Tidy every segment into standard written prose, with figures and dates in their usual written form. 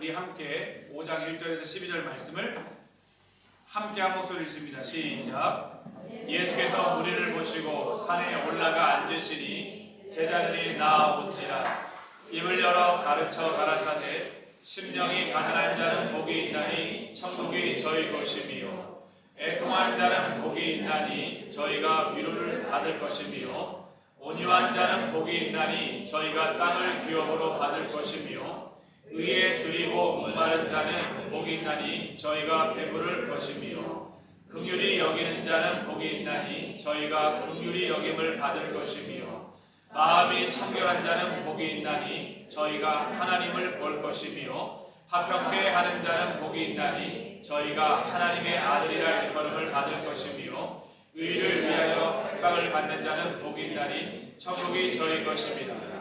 우리 함께 5장 1절에서 12절 말씀을 함께 한 목소리 읽습니다. 시작. 예수께서 무리를 보시고 산에 올라가 앉으시니 제자들이 나아온지라. 입을 열어 가르쳐 가라사대 심령이 가난한 자는 복이 있나니 천국이 저희 것이며 애통하는 자는 복이 있나니 저희가 위로를 받을 것이며 온유한 자는 복이 있나니 저희가 땅을 기업으로 받을 것이며 의에 줄이고 목마른 자는 복이 있나니 저희가 배부를 것이며 긍휼히 여기는 자는 복이 있나니 저희가 긍휼히 여김을 받을 것이며 마음이 청결한 자는 복이 있나니 저희가 하나님을 볼 것이며 화평케 하는 자는 복이 있나니 저희가 하나님의 아들이라 일컬음을 받을 것이며 의를 위하여 핍박을 받는 자는 복이 있나니 천국이 저희 것입니다.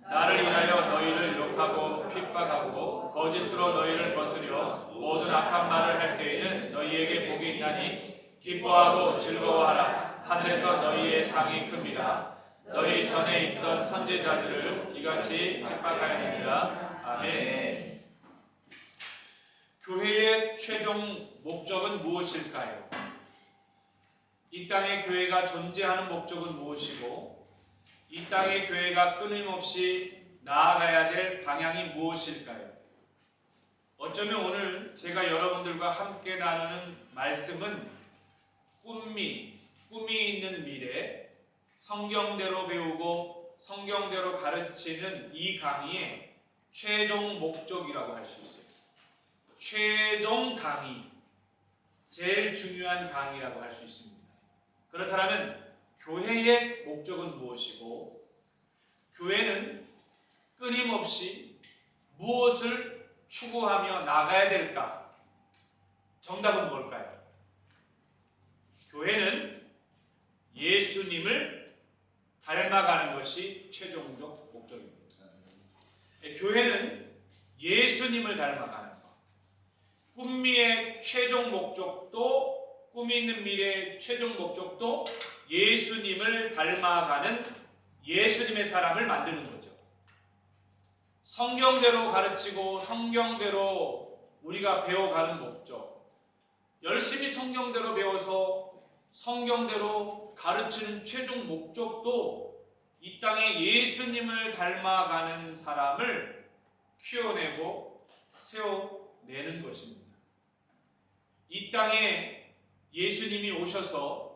나를 위하여 너희를 욕하고 핍박하고 거짓으로 너희를 거스려 모든 악한 말을 할 때에는 너희에게 복이 있나니 기뻐하고 즐거워하라. 하늘에서 너희의 상이 큽니다. 너희 전에 있던 선지자들을 이같이 핍박하였느니라. 아멘. 교회의 최종 목적은 무엇일까요? 이 땅에 교회가 존재하는 목적은 무엇이고 이 땅의 교회가 끊임없이 나아가야 될 방향이 무엇일까요? 어쩌면 오늘 제가 여러분들과 함께 나누는 말씀은 꿈이 있는 미래, 성경대로 배우고 성경대로 가르치는 이 강의의 최종 목적이라고 할 수 있어요. 최종 강의, 제일 중요한 강의라고 할 수 있습니다. 그렇다면 교회의 목적은 무엇이고 교회는 끊임없이 무엇을 추구하며 나가야 될까? 정답은 뭘까요? 교회는 예수님을 닮아가는 것이 최종적 목적입니다. 교회는 예수님을 닮아가는 것. 꿈미의 최종 목적도 꿈이 있는 미래의 최종 목적도 예수님을 닮아가는 예수님의 사람을 만드는 거죠. 성경대로 가르치고 성경대로 우리가 배워가는 목적, 열심히 성경대로 배워서 성경대로 가르치는 최종 목적도 이 땅에 예수님을 닮아가는 사람을 키워내고 세워내는 것입니다. 이 땅에 예수님이 오셔서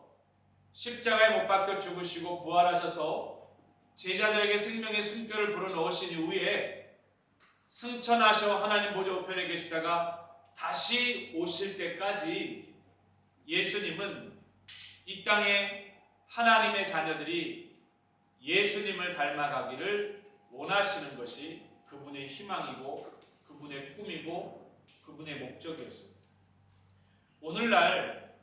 십자가에 못 박혀 죽으시고 부활하셔서 제자들에게 생명의 숨결을 불어넣으신 이후에 승천하셔 하나님 보좌 우편에 계시다가 다시 오실 때까지 예수님은 이 땅에 하나님의 자녀들이 예수님을 닮아가기를 원하시는 것이 그분의 희망이고 그분의 꿈이고 그분의 목적이었습니다. 오늘날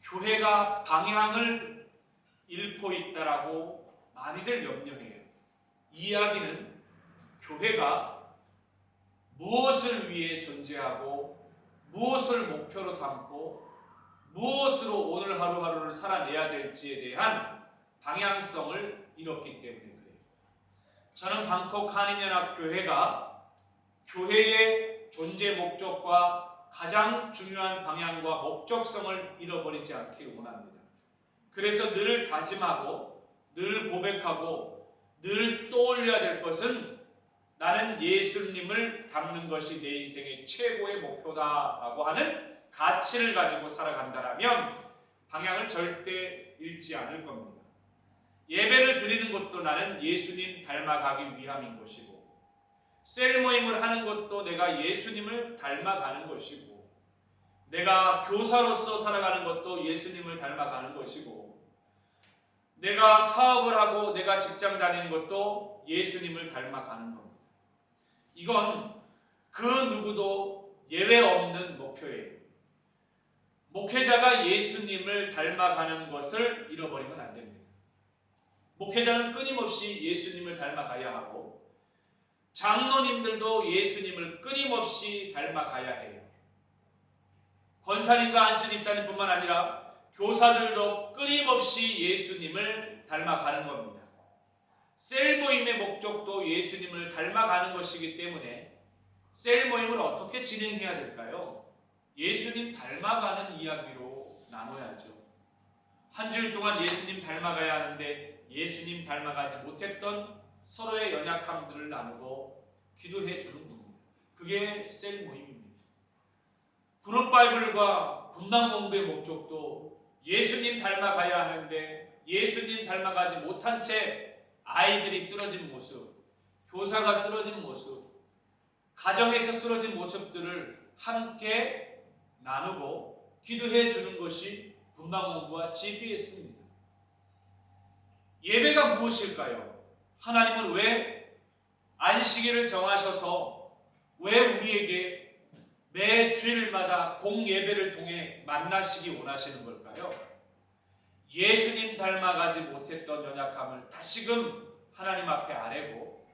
교회가 방향을 잃고 있다라고 많이들 염려해요. 이 이야기는 교회가 무엇을 위해 존재하고 무엇을 목표로 삼고 무엇으로 오늘 하루하루를 살아내야 될지에 대한 방향성을 잃었기 때문에 그래요. 저는 방콕 한인연합교회가 교회의 존재 목적과 가장 중요한 방향과 목적성을 잃어버리지 않기를 원합니다. 그래서 늘 다짐하고 늘 고백하고 늘 떠올려야 될 것은 나는 예수님을 닮는 것이 내 인생의 최고의 목표다라고 하는 가치를 가지고 살아간다면 방향을 절대 잃지 않을 겁니다. 예배를 드리는 것도 나는 예수님 닮아가기 위함인 것이고 셀 모임을 하는 것도 내가 예수님을 닮아가는 것이고 내가 교사로서 살아가는 것도 예수님을 닮아가는 것이고 내가 사업을 하고 내가 직장 다니는 것도 예수님을 닮아가는 겁니다. 이건 그 누구도 예외 없는 목표예요. 목회자가 예수님을 닮아가는 것을 잃어버리면 안 됩니다. 목회자는 끊임없이 예수님을 닮아가야 하고 장로님들도 예수님을 끊임없이 닮아가야 해요. 권사님과 안수집사님뿐만 아니라 교사들도 끊임없이 예수님을 닮아가는 겁니다. 셀 모임의 목적도 예수님을 닮아가는 것이기 때문에 셀 모임을 어떻게 진행해야 될까요? 예수님 닮아가는 이야기로 나눠야죠. 한 주일 동안 예수님 닮아가야 하는데 예수님 닮아가지 못했던 서로의 연약함들을 나누고 기도해 주는 겁니다. 그게 셀 모임입니다. 그룹 바이블과 분당 공부의 목적도 예수님 닮아가야 하는데 예수님 닮아가지 못한 채 아이들이 쓰러진 모습, 교사가 쓰러진 모습, 가정에서 쓰러진 모습들을 함께 나누고 기도해 주는 것이 분당 공부와 GPS입니다. 예배가 무엇일까요? 하나님은 왜 안식일을 정하셔서 왜 우리에게 매 주일마다 공예배를 통해 만나시기 원하시는 걸까요? 예수님 닮아가지 못했던 연약함을 다시금 하나님 앞에 아뢰고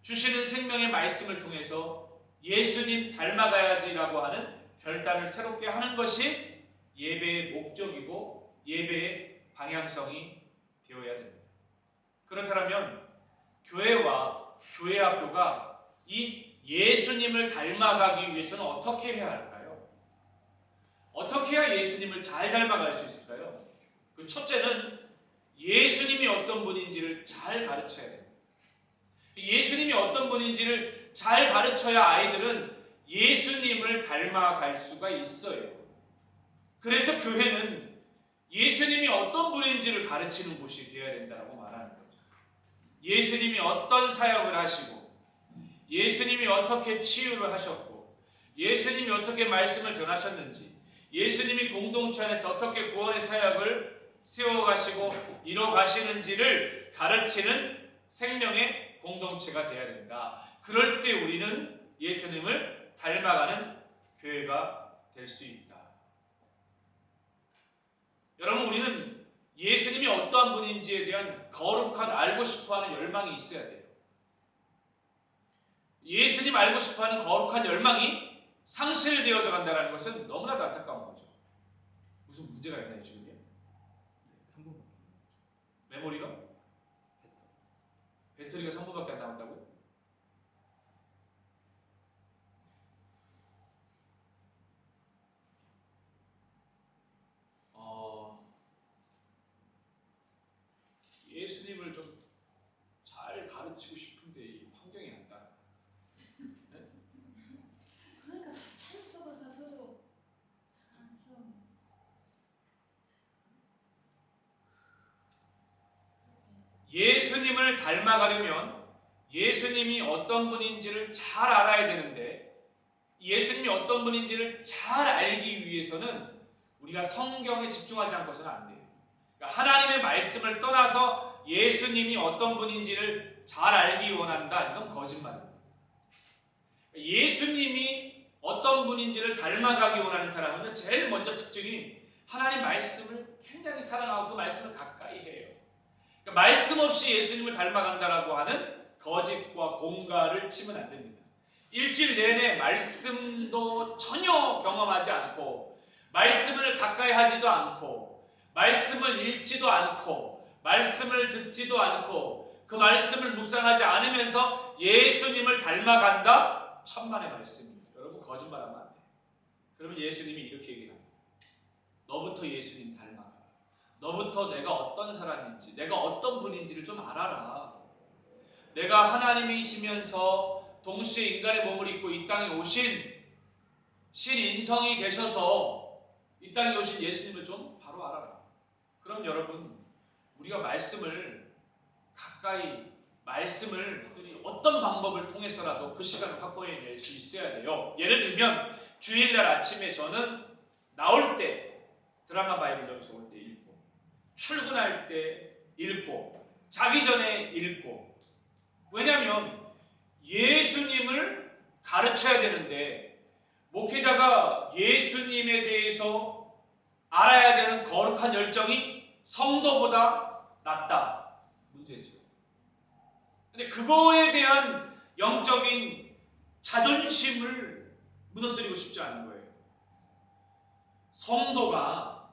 주시는 생명의 말씀을 통해서 예수님 닮아가야지라고 하는 결단을 새롭게 하는 것이 예배의 목적이고 예배의 방향성이 되어야 됩니다. 그렇다면 교회와 교회 학교가 이 예수님을 닮아가기 위해서는 어떻게 해야 할까요? 어떻게 해야 예수님을 잘 닮아갈 수 있을까요? 그 첫째는 예수님이 어떤 분인지를 잘 가르쳐야 됩니다. 예수님이 어떤 분인지를 잘 가르쳐야 아이들은 예수님을 닮아갈 수가 있어요. 그래서 교회는 예수님이 어떤 분인지를 가르치는 곳이 되어야 된다고 말하는 거죠. 예수님이 어떤 사역을 하시고 예수님이 어떻게 치유를 하셨고 예수님이 어떻게 말씀을 전하셨는지 예수님이 공동체 안에서 어떻게 구원의 사역을 세워가시고 이뤄가시는지를 가르치는 생명의 공동체가 되어야 된다. 그럴 때 우리는 예수님을 닮아가는 교회가 될 수 있다. 여러분, 우리는 예수님이 어떠한 분인지에 대한 거룩한 알고 싶어하는 열망이 있어야 돼요. 예수님 알고 싶어하는 거룩한 열망이 상실되어져 간다는 것은 너무나도 안타까운 거죠. 무슨 문제가 있나요 지금요? 메모리가? 배터리가 3분밖에 안 남았다고요? 예수님을 좀 잘 가르치고 싶은데 이 환경이 안 따라. 네? 그러니까 찬스가 가서도 좀 예수님을 닮아가려면 예수님이 어떤 분인지를 잘 알아야 되는데 예수님이 어떤 분인지를 잘 알기 위해서는 우리가 성경에 집중하지 않고서는 안 돼요. 그러니까 하나님의 말씀을 떠나서 예수님이 어떤 분인지를 잘 알기 원한다. 이건 거짓말입니다. 예수님이 어떤 분인지를 닮아가기 원하는 사람은 제일 먼저 특징이 하나님 말씀을 굉장히 사랑하고 그 말씀을 가까이 해요. 그러니까 말씀 없이 예수님을 닮아간다라고 하는 거짓과 공갈을 치면 안 됩니다. 일주일 내내 말씀도 전혀 경험하지 않고 말씀을 가까이 하지도 않고 말씀을 읽지도 않고 말씀을 듣지도 않고 그 말씀을 묵상하지 않으면서 예수님을 닮아간다? 천만의 말씀입니다. 여러분 거짓말하면 안 돼요. 그러면 예수님이 이렇게 얘기합니다. 너부터 예수님 닮아가. 너부터 내가 어떤 사람인지 내가 어떤 분인지를 좀 알아라. 내가 하나님이시면서 동시에 인간의 몸을 입고 이 땅에 오신 신인성이 되셔서 이 땅에 오신 예수님을 좀 바로 알아라. 그럼 여러분 우리가 말씀을 가까이 말씀을 어떤 방법을 통해서라도 그 시간을 확보해낼 수 있어야 돼요. 예를 들면 주일날 아침에 저는 나올 때 드라마 바이블 여기서 올 때 읽고 출근할 때 읽고 자기 전에 읽고 왜냐하면 예수님을 가르쳐야 되는데 목회자가 예수님에 대해서 알아야 되는 거룩한 열정이 성도보다 낫다. 문제죠. 근데 그거에 대한 영적인 자존심을 무너뜨리고 싶지 않은 거예요. 성도가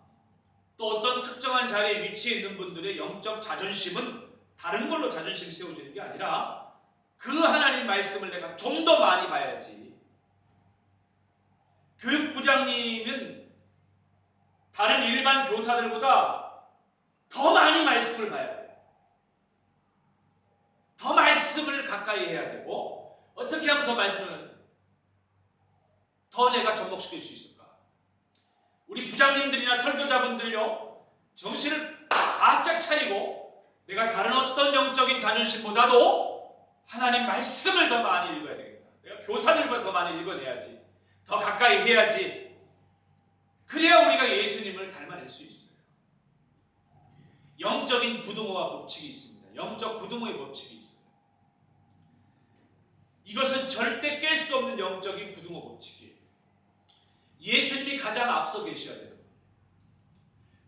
또 어떤 특정한 자리에 위치해 있는 분들의 영적 자존심은 다른 걸로 자존심이 세워지는 게 아니라 그 하나님 말씀을 내가 좀 더 많이 봐야지. 교육부장님은 다른 일반 교사들보다 더 많이 말씀을 봐야 돼요. 더 말씀을 가까이 해야 되고, 어떻게 하면 더 말씀을 더 내가 접목시킬 수 있을까? 우리 부장님들이나 설교자분들요, 정신을 바짝 차리고 내가 다른 어떤 영적인 자존심보다도 하나님 말씀을 더 많이 읽어야 되겠다. 내가 교사들보다 더 많이 읽어내야지. 더 가까이 해야지. 그래야 우리가 예수님을 닮아낼 수 있어요. 영적인 부등호와 법칙이 있습니다. 영적 부등호의 법칙이 있어요. 이것은 절대 깰 수 없는 영적인 부등호 법칙이에요. 예수님이 가장 앞서 계셔야 돼요.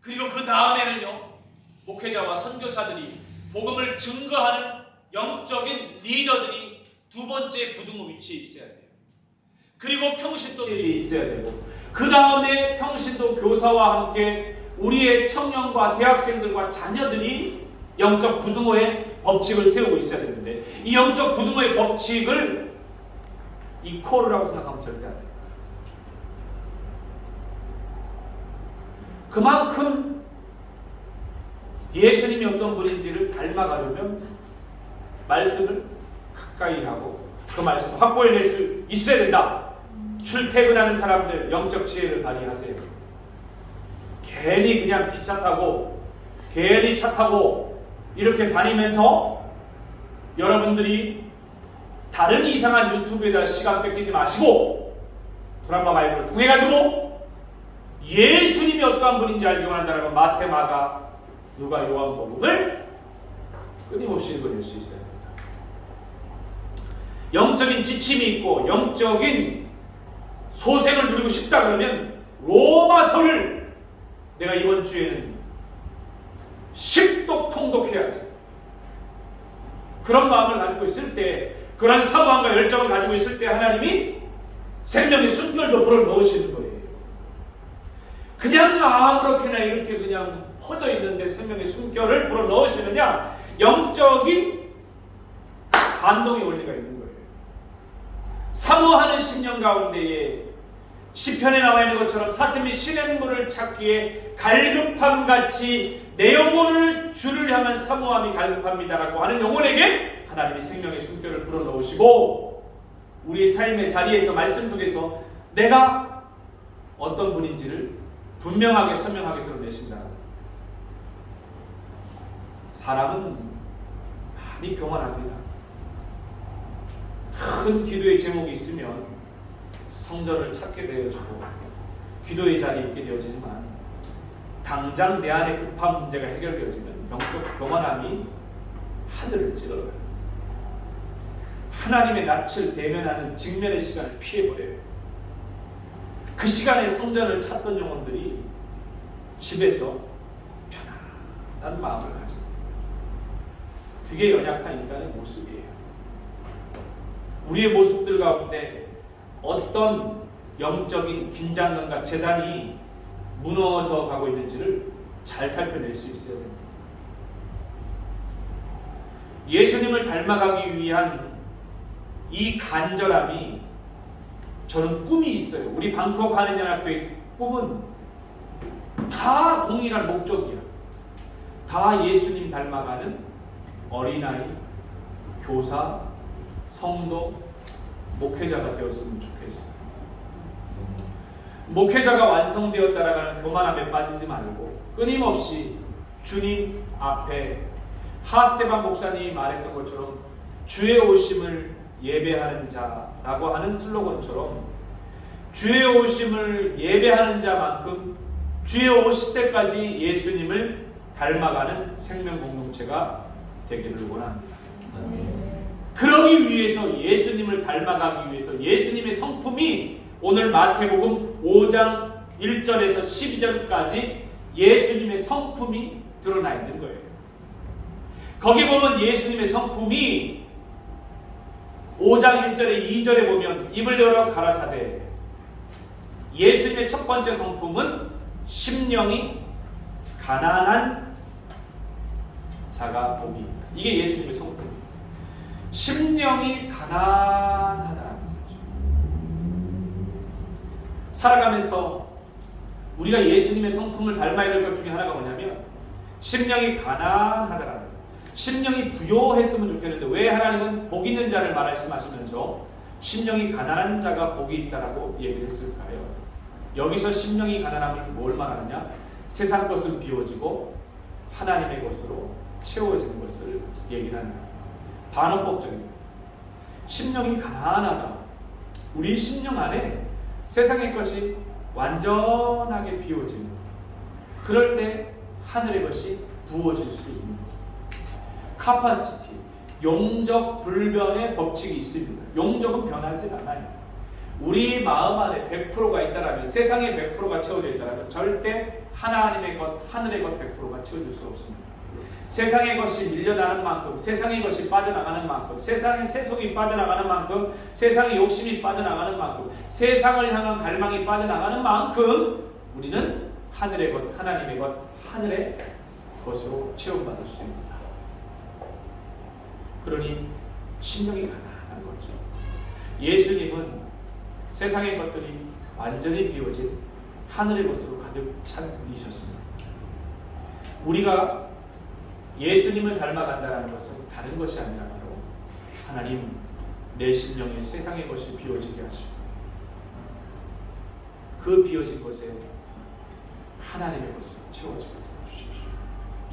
그리고 그 다음에는요, 목회자와 선교사들이 복음을 증거하는 영적인 리더들이 두 번째 부등호 위치에 있어야 돼요. 그리고 평신도들이 있어야 되고, 그 다음에 평신도 교사와 함께 우리의 청년과 대학생들과 자녀들이 영적 부등호의 법칙을 세우고 있어야 되는데, 이 영적 부등호의 법칙을 이 코르라고 생각하면 절대 안 돼요. 그만큼 예수님이 어떤 분인지를 닮아가려면 말씀을 가까이 하고 그 말씀을 확보해낼 수 있어야 된다. 출퇴근하는 사람들 영적 지혜를 발휘하세요. 괜히 그냥 기차 타고 괜히 차 타고 이렇게 다니면서 여러분들이 다른 이상한 유튜브에다 시간 뺏기지 마시고 드라마 바이블을 통해 가지고 예수님이 어떠한 분인지 알기 원한다면 마태, 마가, 누가, 요한복음을 끊임없이 읽어낼 수 있어야 됩니다. 영적인 지침이 있고 영적인 소생을 누리고 싶다 그러면 로마서를 내가 이번 주에는 10독 통독해야지. 그런 마음을 가지고 있을 때, 그런 사모함과 열정을 가지고 있을 때 하나님이 생명의 순결도 불어넣으시는 거예요. 그냥 아무렇게나 이렇게 그냥 퍼져 있는데 생명의 순결을 불어넣으시느냐? 영적인 반동의 원리가 있는 거예요. 사모하는 심령 가운데에 시편에 나와 있는 것처럼 사슴이 시냇물을 찾기에 갈급함같이 내 영혼을 주를 향한 사모함이 갈급합니다라고 하는 영혼에게 하나님이 생명의 숨결을 불어넣으시고 우리의 삶의 자리에서 말씀 속에서 내가 어떤 분인지를 분명하게 선명하게 드러내신다. 사람은 많이 교만합니다. 큰 기도의 제목이 있으면 성전을 찾게 되어지고 기도의 자리에 있게 되어지지만 당장 내 안에 급한 문제가 해결되어지면 영적 교만함이 하늘을 찌르러요. 하나님의 낯을 대면하는 직면의 시간을 피해버려요. 그 시간에 성전을 찾던 영혼들이 집에서 편안한 마음을 가집니다. 그게 연약한 인간의 모습이에요. 우리의 모습들 가운데 어떤 영적인 긴장감과 재단이 무너져 가고 있는지를 잘 살펴낼 수 있어야 됩니다. 예수님을 닮아가기 위한 이 간절함이 저는 꿈이 있어요. 우리 방콕 한인연합교회 꿈은 다 동일한 목적이야. 다 예수님 닮아가는 어린아이, 교사, 성도, 목회자가 되었으면 좋겠어요. 목회자가 완성되었다라는 교만함에 빠지지 말고 끊임없이 주님 앞에 하스테반 목사님이 말했던 것처럼 주의 오심을 예배하는 자라고 하는 슬로건처럼 주의 오심을 예배하는 자만큼 주의 오실 때까지 예수님을 닮아가는 생명 공동체가 되기를 원합니다. 그러기 위해서 예수님을 닮아가기 위해서 예수님의 성품이 오늘 마태복음 5장 1절에서 12절까지 예수님의 성품이 드러나 있는 거예요. 거기 보면 예수님의 성품이 5장 1절에 2절에 보면 입을 열어 가라사대 예수님의 첫 번째 성품은 심령이 가난한 자가 복이 있다. 이게 예수님의 성품입니다. 심령이 가난하다는 거죠. 살아가면서 우리가 예수님의 성품을 닮아야 될 것 중에 하나가 뭐냐면 심령이 가난하다라는 거예요. 심령이 부요했으면 좋겠는데 왜 하나님은 복 있는 자를 말씀하시면서 심령이 가난한 자가 복이 있다라고 얘기를 했을까요? 여기서 심령이 가난함을 뭘 말하느냐? 세상 것은 비워지고 하나님의 것으로 채워지는 것을 얘기하는 거예요. 반어법적입니다. 심령이 가난하다. 우리 심령 안에 세상의 것이 완전하게 비워지는, 그럴 때 하늘의 것이 부어질 수 있는 카파시티, 용적 불변의 법칙이 있습니다. 용적은 변하지 않아요. 우리 마음 안에 100%가 있다라면, 세상의 100%가 채워져 있다라면 절대 하나님의 것, 하늘의 것 100%가 채워질 수 없습니다. 세상의 것이 밀려나는 만큼, 세상의 것이 빠져나가는 만큼, 세상의 세속이 빠져나가는 만큼, 세상의 욕심이 빠져나가는 만큼, 세상을 향한 갈망이 빠져나가는 만큼 우리는 하늘의 것, 하나님의 것, 하늘의 것으로 채움받을 수 있습니다. 그러니 심령이 가난한 거죠. 예수님은 세상의 것들이 완전히 비워진 하늘의 것으로 가득 찬 분이셨습니다. 우리가 예수님을 닮아간다는 것은 다른 것이 아니라 바로 하나님, 내 심령에 세상의 것이 비워지게 하시고 그 비워진 것에 하나님의 것을 채워지게 해주십시오.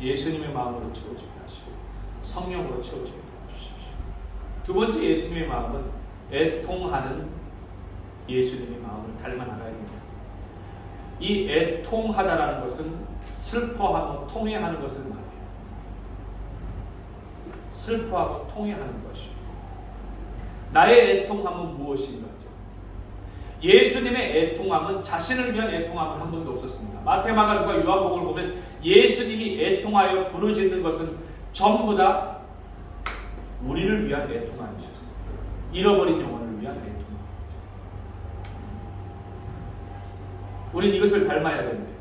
예수님의 마음으로 채워지게 하시고 성령으로 채워지게 해주십시오. 두 번째 예수님의 마음은 애통하는 예수님의 마음을 닮아 나가야 됩니다. 이 애통하다라는 것은 슬퍼하고 통회하는 것을 말해요. 슬퍼하고 통회하는 것이. 나의 애통함은 무엇인가? 예수님의 애통함은 자신을 위한 애통함은 한 번도 없었습니다. 마태, 마가, 누가, 요한복음을 보면 예수님이 애통하여 부르짖는 것은 전부 다 우리를 위한 애통함이셨어요. 잃어버린 영혼을 위한 애통함. 우리는 이것을 닮아야 됩니다.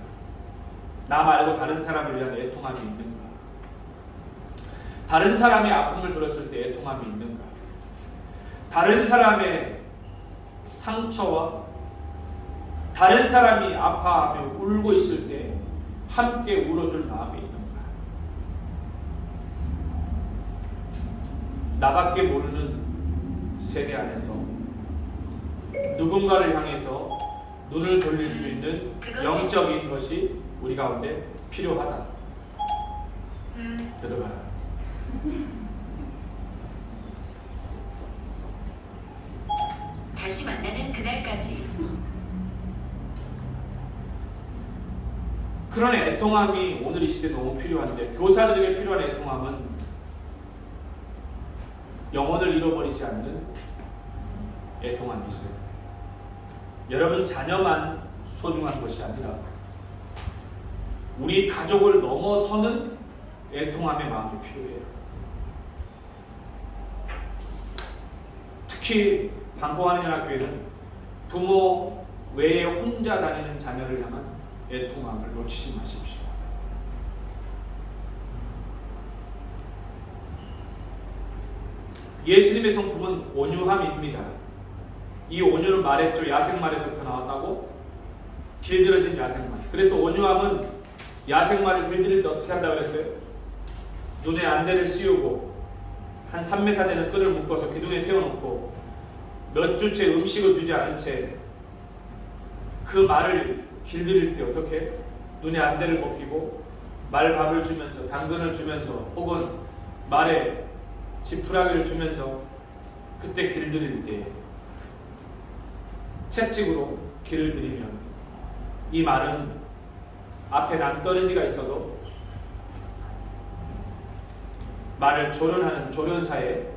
나 말고 다른 사람을 위한 애통함이 있는가? 다른 사람의 아픔을 들었을 때 애통함이 있는가? 다른 사람의 상처와 다른 사람이 아파하며 울고 있을 때 함께 울어줄 마음이 있는가? 나밖에 모르는 세대 안에서 누군가를 향해서 눈을 돌릴 수 있는 영적인 것이 우리 가운데 필요하다. 들어가라. 다시 만나는 그날까지. 그런 애통함이 오늘 이 시대에 너무 필요한데, 교사들에게 필요한 애통함은 영혼을 잃어버리지 않는 애통함이 있어요. 여러분 자녀만 소중한 것이 아니라 우리 가족을 넘어서는 애통함의 마음이 필요해요. 특히 방공하는 연합교회는 부모 외에 혼자 다니는 자녀를 향한 애통함을 놓치지 마십시오. 예수님의 성품은 온유함입니다. 이 온유는 말했죠. 야생말에서부터 나왔다고. 길들여진 야생말. 그래서 온유함은 야생말을 길들일 때 어떻게 한다고 그랬어요? 눈에 안대를 씌우고 한 3m 되는 끈을 묶어서 기둥에 세워놓고 몇 주째 음식을 주지 않은 채 그 말을 길들일 때 어떻게? 눈에 안대를 벗기고 말밥을 주면서 당근을 주면서 혹은 말에 지푸라기를 주면서 그때 길들일 때 채찍으로 길을 들이면 이 말은 앞에 낭떠러지가 있어도 말을 조련하는 조련사의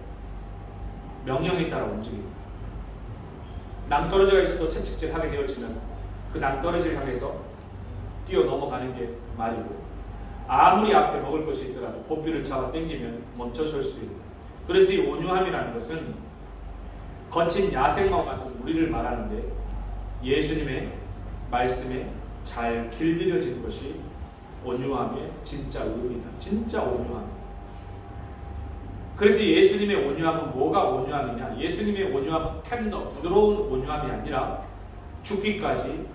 명령에 따라 움직입니다. 낭떠러지가 있어도 채찍질 하게 되어지면 그 낭떠러지를 향해서 뛰어 넘어가는 게 말이고, 아무리 앞에 먹을 것이 있더라도 고삐를 잡아 당기면 멈춰설 수 있는. 그래서 이 온유함이라는 것은 거친 야생마 같은 우리를 말하는데 예수님의 말씀에 잘 길들여진 것이 온유함의 진짜 의미다. 진짜 온유함. 그래서 예수님의 온유함은 뭐가 온유함이냐? 예수님의 온유함은 텐더, 부드러운 온유함이 아니라 죽기까지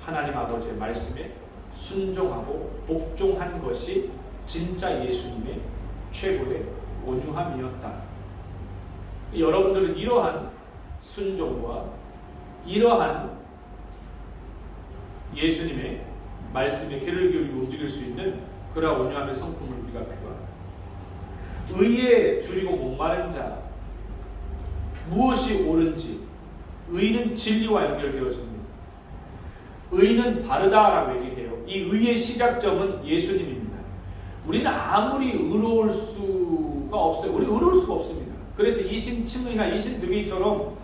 하나님 아버지의 말씀에 순종하고 복종한 것이 진짜 예수님의 최고의 온유함이었다. 여러분들은 이러한 순종과 이러한 예수님의 말씀에 귀를 기울이고 움직일 수 있는 그러한 온유함의 성품을 우리가 필요합니다. 의에 줄이고 목마른 자, 무엇이 옳은지. 의는 진리와 연결되어집니다. 의는 바르다라고 얘기해요. 이 의의 시작점은 예수님입니다. 우리는 아무리 의로울 수가 없어요. 우리 의로울 수가 없습니다. 그래서 이신칭의나 이신득의처럼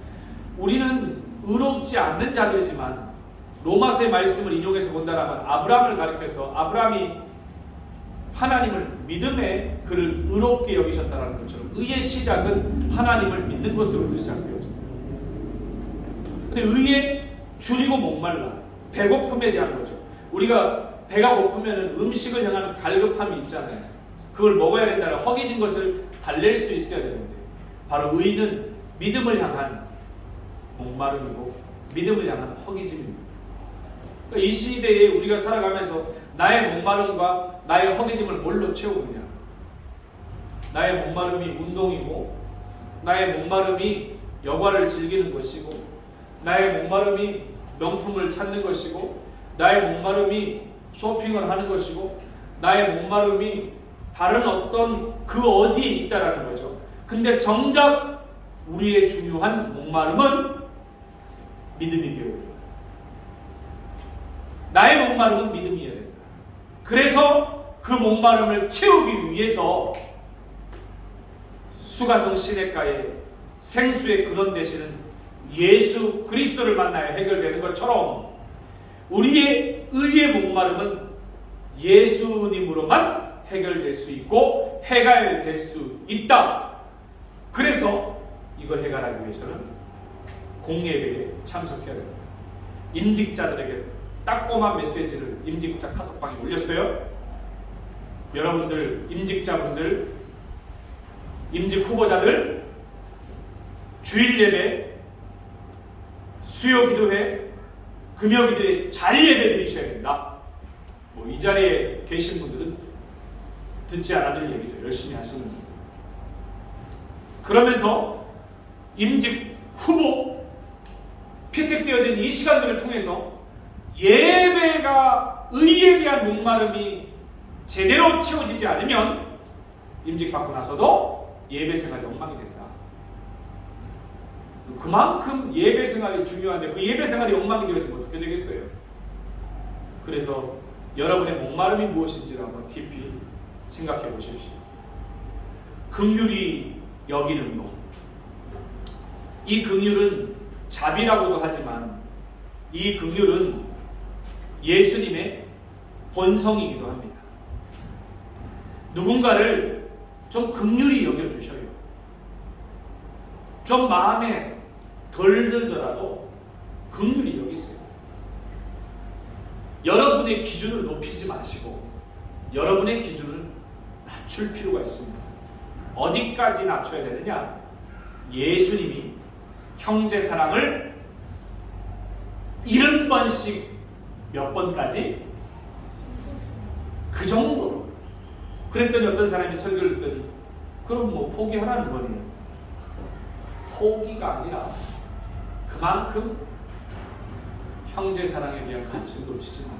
우리는 의롭지 않는 자들이지만 로마서의 말씀을 인용해서 본다면 아브라함을 가리켜서 아브라함이 하나님을 믿음에 그를 의롭게 여기셨다는 것처럼 의의 시작은 하나님을 믿는 것으로부터 시작되었습니다. 근데 의에 줄이고 목말라, 배고픔에 대한 거죠. 우리가 배가 고프면 음식을 향하는 갈급함이 있잖아요. 그걸 먹어야 된다는 허기진 것을 달랠 수 있어야 되는데 바로 의는 믿음을 향한 목마름이고 믿음을 향한 허기짐입니다. 그러니까 이 시대에 우리가 살아가면서 나의 목마름과 나의 허기짐을 뭘로 채우느냐. 나의 목마름이 운동이고 나의 목마름이 여가를 즐기는 것이고 나의 목마름이 명품을 찾는 것이고 나의 목마름이 쇼핑을 하는 것이고 나의 목마름이 다른 어떤 그 어디에 있다라는 거죠. 근데 정작 우리의 중요한 목마름은 믿음이 되어야 된다. 나의 목마름은 믿음이어야 된다. 그래서 그 목마름을 채우기 위해서 수가성 시냇가에 생수의 근원 되시는 예수 그리스도를 만나야 해결되는 것처럼 우리의 의의 목마름은 예수님으로만 해결될 수 있고 해결될 수 있다. 그래서 이걸 해결하기 위해서는 공예배에 참석해야 됩니다. 임직자들에게 따꼼한 메시지를 임직자 카톡방에 올렸어요. 여러분들 임직자분들, 임직 후보자들 주일 예배, 수요 기도회, 금요 기도회 잘 예배 드리셔야 된다. 이 자리에 계신 분들은 듣지 않아도 될 얘기죠. 열심히 하시는 분들. 그러면서 임직 후보 피택되어진 이 시간들을 통해서 예배가 의에 대한 목마름이 제대로 채워지지 않으면 임직받고 나서도 예배 생활이 엉망이 된다. 그만큼 예배 생활이 중요한데 그 예배 생활이 엉망이 되어지면 어떻게 되겠어요? 그래서 여러분의 목마름이 무엇인지를 한번 깊이 생각해 보십시오. 긍휼히 여기는 것. 이 긍휼은 자비라고도 하지만 이 긍휼은 예수님의 본성이기도 합니다. 누군가를 좀 긍휼히 여겨주셔요. 좀 마음에 덜 들더라도 긍휼히 여기세요. 여러분의 기준을 높이지 마시고 여러분의 기준을 낮출 필요가 있습니다. 어디까지 낮춰야 되느냐? 예수님이 형제 사랑을 70번씩 몇 번까지? 그 정도로. 그랬더니 어떤 사람이 설교를 했더니 그럼 뭐 포기하라는 거네요. 포기가 아니라 그만큼 형제 사랑에 대한 가치를 놓치지 말라.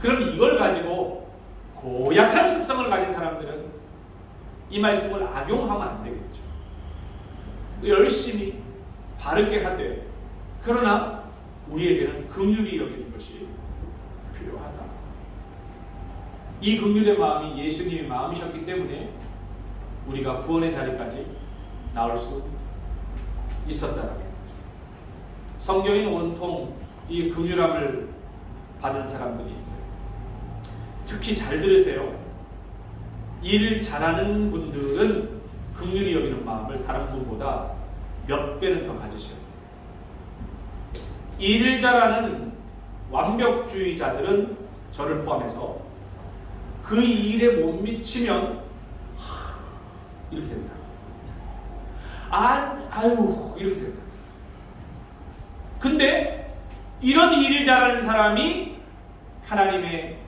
그럼 이걸 가지고 고약한 습성을 가진 사람들은 이 말씀을 악용하면 안 되겠죠. 열심히 바르게 하되 그러나 우리에게는 긍휼히 여기는 것이 필요하다. 이 긍휼의 마음이 예수님의 마음이셨기 때문에 우리가 구원의 자리까지 나올 수 있었다라는 거죠. 성경에는 온통 이 긍휼함을 받은 사람들이 있어요. 특히 잘 들으세요. 일 잘하는 분들은 긍휼히 여기는 마음을 다른 분보다 몇 배는 더 가지셔야 돼요. 일 잘하는 완벽주의자들은 저를 포함해서 그 일에 못 미치면 이렇게 됩니다. 아유 이렇게 됩니다. 근데 이런 일을 잘하는 사람이 하나님의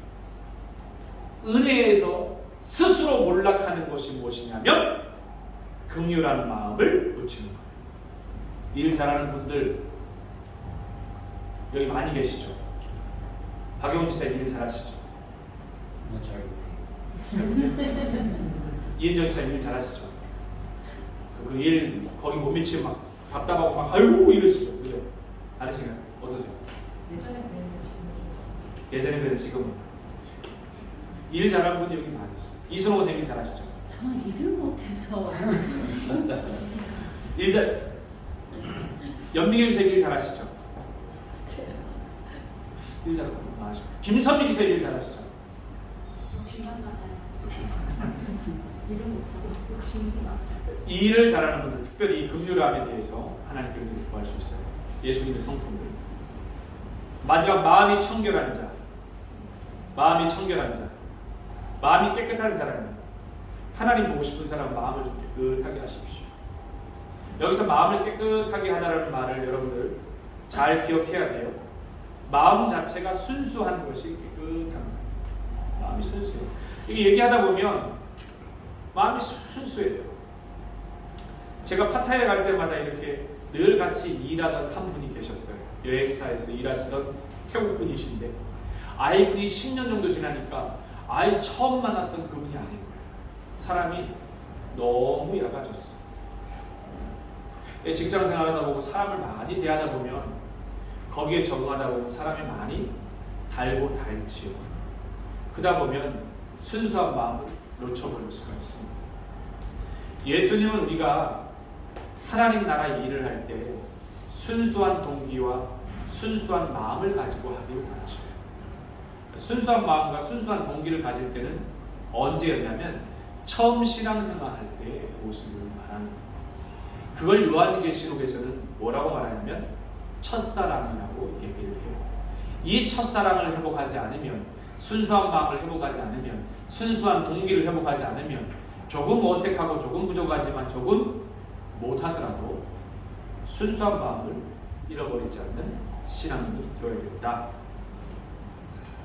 은혜에서 스스로 몰락하는 것이 무엇이냐면 긍휼한 마음을 놓치는 거예요. 일 잘하는 분들 여기 많이 계시죠? 박용훈 지사 일 잘하시죠? 잘 못해. 이은정 지사 일 잘하시죠? 그 일 거기 못 미치면 막 답답하고 막 아이고 이러시죠? 그죠? 아저씨가 어떠세요? 예전에 그래 지금은 일 잘하는 분이 여기 많으시죠? 이순호 선생님 잘하시죠? 저는 일을 못해서. 일 잘 연민경 지사 일 잘하시죠? 일 잘하는 분 많으시죠? 김선미 지사 일 잘하시죠? 욕심만 많아요. 일을 못하고 욕심이 많아요. 이 일을 잘하는 분들, 특별히 이 긍휼함에 대해서 하나님께 은혜를 구할 수 있어요. 예수님의 성품들. 마지막 마음이 청결한 자. 마음이 청결한 자. 마음이 깨끗한 사람은 하나님 보고 싶은 사람 마음을 좀 깨끗하게 하십시오. 여기서 마음을 깨끗하게 하자라는 말을 여러분들 잘 기억해야 돼요. 마음 자체가 순수한 것이 깨끗한 거예요. 마음이 순수해요. 이게 얘기하다 보면 마음이 순수해요. 제가 파타야에 갈 때마다 이렇게 늘 같이 일하던 한 분이 계셨어요. 여행사에서 일하시던 태국 분이신데 아이분이 10년 정도 지나니까 아이 처음 만났던 그분이 아닌 거예요. 사람이 너무 약아졌어. 직장 생활하다 보고 사람을 많이 대하다 보면 거기에 적응하다 보면 사람이 많이 달고 닳지요. 그러다 보면 순수한 마음을 놓쳐버릴 수가 있습니다. 예수님은 우리가 하나님 나라 일을 할 때 순수한 동기와 순수한 마음을 가지고 하길 원하셔요. 순수한 마음과 순수한 동기를 가질 때는 언제였냐면 처음 신앙생활 할 때 모습을 말하는 거예요. 그걸 요한계시록에서는 뭐라고 말하냐면 첫사랑이라고 얘기를 해요. 이 첫사랑을 회복하지 않으면, 순수한 마음을 회복하지 않으면, 순수한 동기를 회복하지 않으면 조금 어색하고 조금 부족하지만 조금 못하더라도 순수한 마음을 잃어버리지 않는 신앙이 되어야 된다.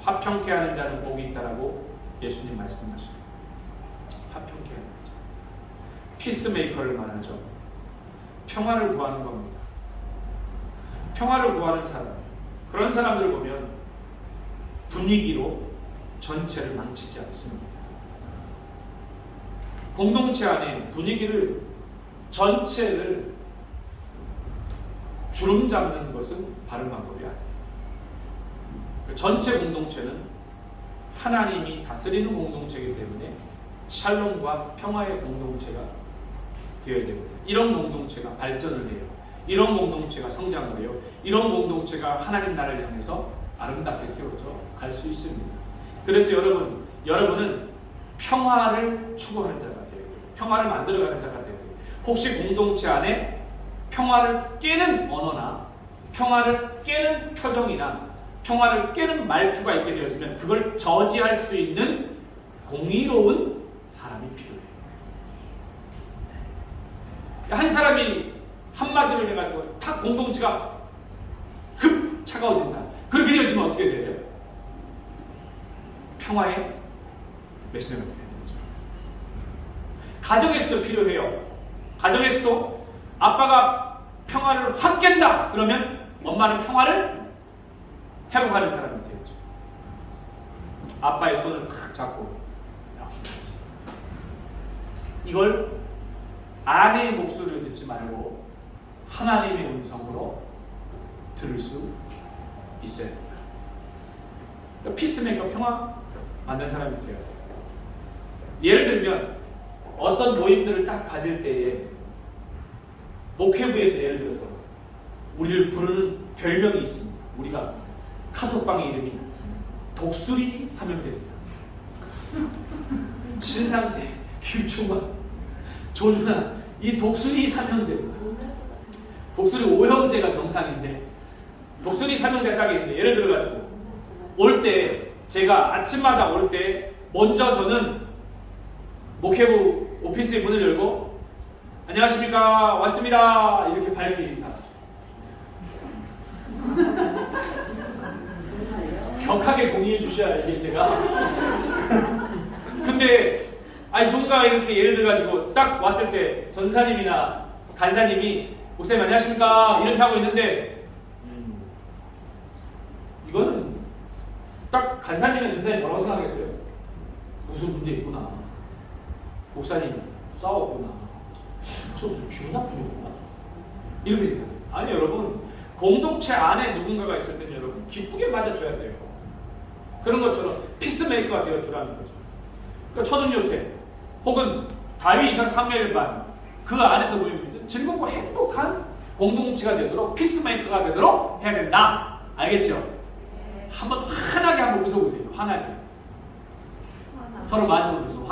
화평케 하는 자는 복이 있다라고 예수님 말씀하시죠. 화평케 하는 자. 피스메이커를 말하죠. 평화를 구하는 겁니다. 평화를 구하는 사람. 그런 사람들 보면 분위기로 전체를 망치지 않습니다. 공동체 안에 분위기를 전체를 주름 잡는 것은 바른 방법이 아니에요. 전체 공동체는 하나님이 다스리는 공동체이기 때문에 샬롬과 평화의 공동체가 되어야 됩니다. 이런 공동체가 발전을 해요. 이런 공동체가 성장을 해요. 이런 공동체가 하나님 나라를 향해서 아름답게 세워져 갈 수 있습니다. 그래서 여러분은 평화를 추구하는 자가 되어야 돼요. 평화를 만들어가는 자가 되어야 돼요. 혹시 공동체 안에 평화를 깨는 언어나 평화를 깨는 표정이나 평화를 깨는 말투가 있게 되어지면 그걸 저지할 수 있는 공의로운 사람이 필요해요. 한 사람이 한마디로 해가지고 탁 공동체가 급 차가워진다. 그렇게 되어지면 어떻게 돼요? 평화의 메시지가 되는 거죠. 가정에서도 필요해요. 가정에서도 아빠가 평화를 확 깬다. 그러면 엄마는 평화를 회복하는 사람이 되죠. 아빠의 손을 탁 잡고 여기까지. 이걸 아내의 목소리를 듣지 말고 하나님의 음성으로 들을 수 있어야 됩니다. 피스메이커 평화 만든 사람이 돼요. 예를 들면 어떤 모임들을 딱 가질 때에 목회부에서 예를 들어서 우리를 부르는 별명이 있습니다. 우리가 카톡방의 이름이 독수리 삼형제입니다. 신상태, 김충만, 조준아, 이 독수리 삼형제입니다. 독수리 5형제가 정상인데 독수리 삼형제가 딱 있는데 예를 들어가지고 올 때 제가 아침마다 올 때 먼저 저는 목회부 오피스의 문을 열고 안녕하십니까 왔습니다 이렇게 밝게 인사하죠. 격하게 동의해 주셔야 이게 제가. 근데 아니 누군가 이렇게 예를 들어가지고 딱 왔을 때 전사님이나 간사님이 목사님 안녕하십니까 이렇게 하고 있는데 이거는 딱 간사님이나 전사님 뭐라고 생각하겠어요? 무슨 문제 있구나. 목사님 싸웠구나. 저 무슨 기분 나쁜 일이구나. 이렇게 돼요. 아니 여러분 공동체 안에 누군가가 있을 때는 여러분 기쁘게 맞아줘야 돼요. 그런 것처럼 피스메이커가 되어주라는 거죠. 그러니까 초등 요새 혹은 다윗 이삭 사무엘반 그 안에서 보입니다. 즐겁고 행복한 공동체가 되도록 피스메이커가 되도록 해야 된다. 알겠죠? 한번 환하게 한번 웃어보세요. 환하게. 서로 마주보면서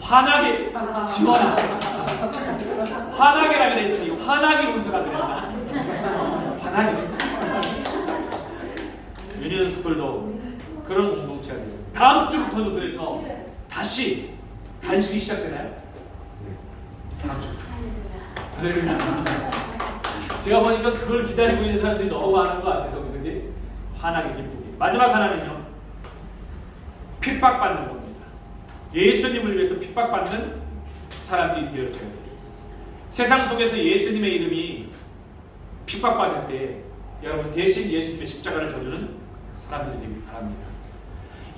환하게 지원아. 환하게라 그랬지. 환하게 웃어가 그랬나? 환하게. 유니언 스쿨도 그런 공동체가 돼요. 다음 주부터는 그래서 다시 간식이 시작되나요? 다음 주부터. 할렐루야. 제가 보니까 그걸 기다리고 있는 사람들이 너무 많은 것 같아서 그지? 환하게 기쁘게. 마지막 하나는요. 핍박받는 겁니다. 예수님을 위해서 핍박받는 사람들이 되어져야 돼요. 세상 속에서 예수님의 이름이 핍박받을 때 여러분 대신 예수님의 십자가를 져주는 사람들이 되길 바랍니다.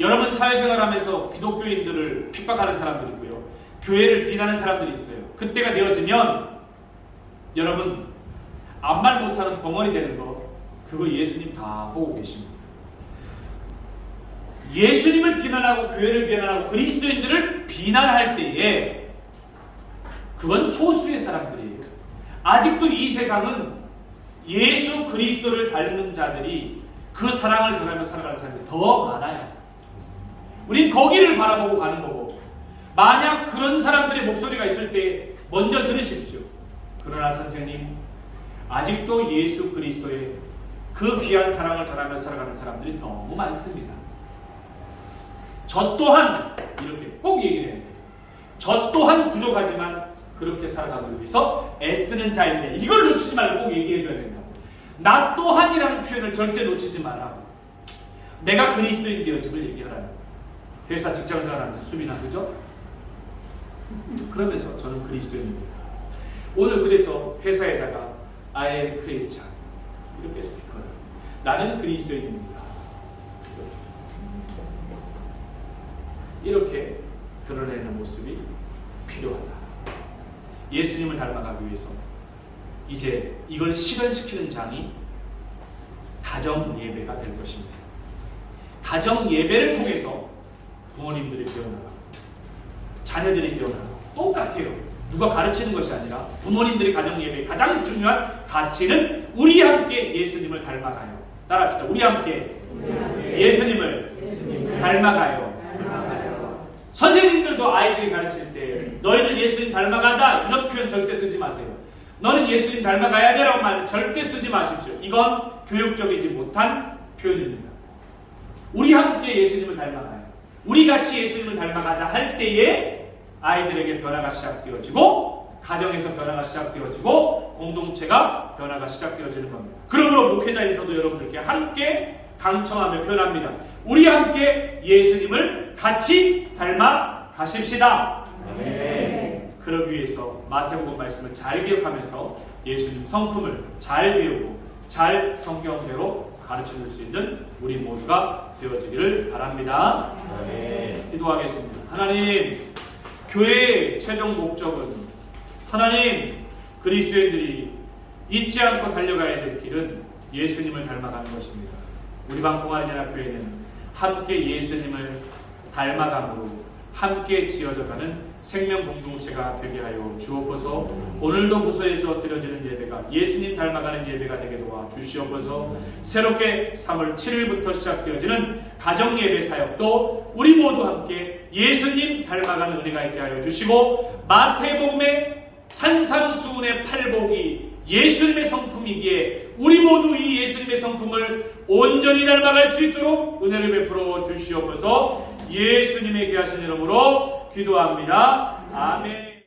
여러분 사회생활하면서 기독교인들을 핍박하는 사람들이 있고요. 교회를 비난하는 사람들이 있어요. 그때가 되어지면 여러분 아무 말 못하는 벙어리 되는 거 그거 예수님 다 보고 계십니다. 예수님을 비난하고 교회를 비난하고 그리스도인들을 비난할 때에 그건 소수의 사람들이에요. 아직도 이 세상은 예수 그리스도를 닮은 자들이 그 사랑을 전하며 살아가는 사람들이 더 많아요. 우린 거기를 바라보고 가는 거고 만약 그런 사람들의 목소리가 있을 때 먼저 들으십시오. 그러나 선생님 아직도 예수 그리스도의 그 귀한 사랑을 전하며 살아가는 사람들이 너무 많습니다. 저 또한 이렇게 꼭 얘기를 해야 돼요. 저 또한 부족하지만 그렇게 살아가기 위해서 애쓰는 자인데 이걸 놓치지 말고 꼭 얘기해 줘야 된다고. 나 또한이라는 표현을 절대 놓치지 말라고. 내가 그리스도인 되어짐을 얘기하라고. 회사 직장생활하는데 수비나 그죠? 그러면서 저는 그리스도인입니다. 오늘 그래서 회사에다가 I am Christian 이렇게 스티커를 나는 그리스도인입니다. 이렇게 드러내는 모습이 필요하다. 예수님을 닮아가기 위해서 이제 이걸 실현시키는 장이 가정 예배가 될 것입니다. 가정 예배를 통해서 부모님들이 배워나가고 자녀들이 배워나가고 똑같아요. 누가 가르치는 것이 아니라 부모님들이 가정 예배의 가장 중요한 가치는 우리 함께 예수님을 닮아가요. 따라합시다. 우리 함께 예수님을 닮아가요. 선생님들도 아이들이 가르칠 때 너희들 예수님 닮아가다 이런 표현 절대 쓰지 마세요. 너는 예수님 닮아가야 돼라고 말 절대 쓰지 마십시오. 이건 교육적이지 못한 표현입니다. 우리 함께 예수님을 닮아가요. 우리 같이 예수님을 닮아가자 할 때에 아이들에게 변화가 시작되어지고 가정에서 변화가 시작되어지고 공동체가 변화가 시작되어지는 겁니다. 그러므로 목회자인 저도 여러분들께 함께 강청하며 표현합니다. 우리 함께 예수님을 같이 닮아 가십시다. 네. 그러기 위해서 마태복음 말씀을 잘 기억하면서 예수님 성품을 잘 배우고 잘 성경대로 가르쳐줄 수 있는 우리 모두가 되어지기를 바랍니다. 네. 기도하겠습니다. 하나님, 교회의 최종 목적은 하나님 그리스도인들이 잊지 않고 달려가야 될 길은 예수님을 닮아가는 것입니다. 우리 방공하리연합교회는 함께 예수님을 닮아감으로 함께 지어져가는 생명 공동체가 되게 하여 주옵소서. 오늘도 부서에서 드려지는 예배가 예수님 닮아가는 예배가 되게 도와 주시옵소서. 새롭게 3월 7일부터 시작되어지는 가정 예배 사역도 우리 모두 함께 예수님 닮아가는 은혜가 있게 하여 주시고 마태복음의 산상수훈의 팔복이 예수님의 성품이기에 우리 모두 이 예수님의 성품을 온전히 닮아갈 수 있도록 은혜를 베풀어 주시옵소서. 예수님의 귀하신 이름으로 기도합니다. 아멘.